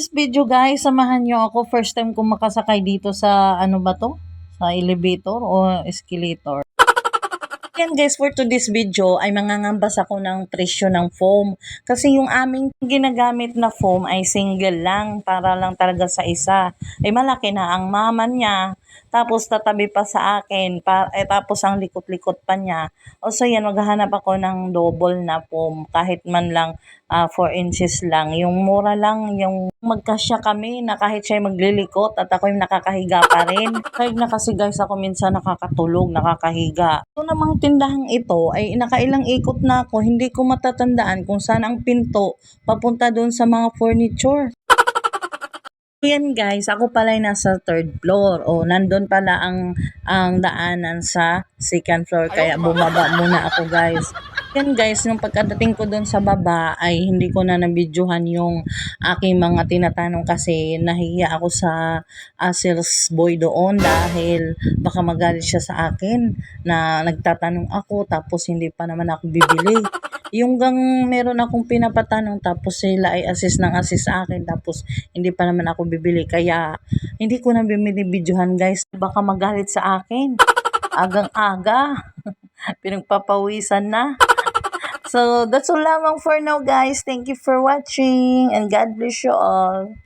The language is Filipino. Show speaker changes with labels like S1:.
S1: this video guys, samahan nyo ako. First time kong makasakay dito sa ano ba to? Sa elevator o escalator. Yan guys, for today's video ay mangangambas ako ng presyo ng foam. Kasi yung aming ginagamit na foam ay single lang, para lang talaga sa isa. Ay malaki na ang mama niya, tapos tatabi pa sa akin, tapos ang likot-likot pa niya. O so yan, maghahanap ako ng double na foam, kahit man lang 4 inches lang. Yung mura lang, yung magkasya kami na kahit siya maglilikot at ako yung nakakahiga pa rin. Kahit na kasi guys ako minsan nakakatulog, nakakahiga. Ito namang tindahang ito ay nakailang ikot na ako, hindi ko matatandaan kung saan ang pinto papunta doon sa mga furniture. Yan guys, ako pala ay nasa third floor. O, nandun pala ang daanan sa second floor. Kaya bumaba muna ako guys. Yan guys, nung pagkadating ko doon sa baba ay hindi ko na nabidyohan yung aking mga tinatanong kasi nahihiya ako sa sales boy doon dahil baka magalit siya sa akin na nagtatanong ako tapos hindi pa naman ako bibili. Yung meron akong pinapatanong tapos sila ay assist ng assist sa akin tapos hindi pa naman ako bibili, kaya hindi ko na binibidyohan guys, baka magalit sa akin. Agang-aga. Pinagpapawisan na. So, that's all lamang for now guys. Thank you for watching and God bless you all.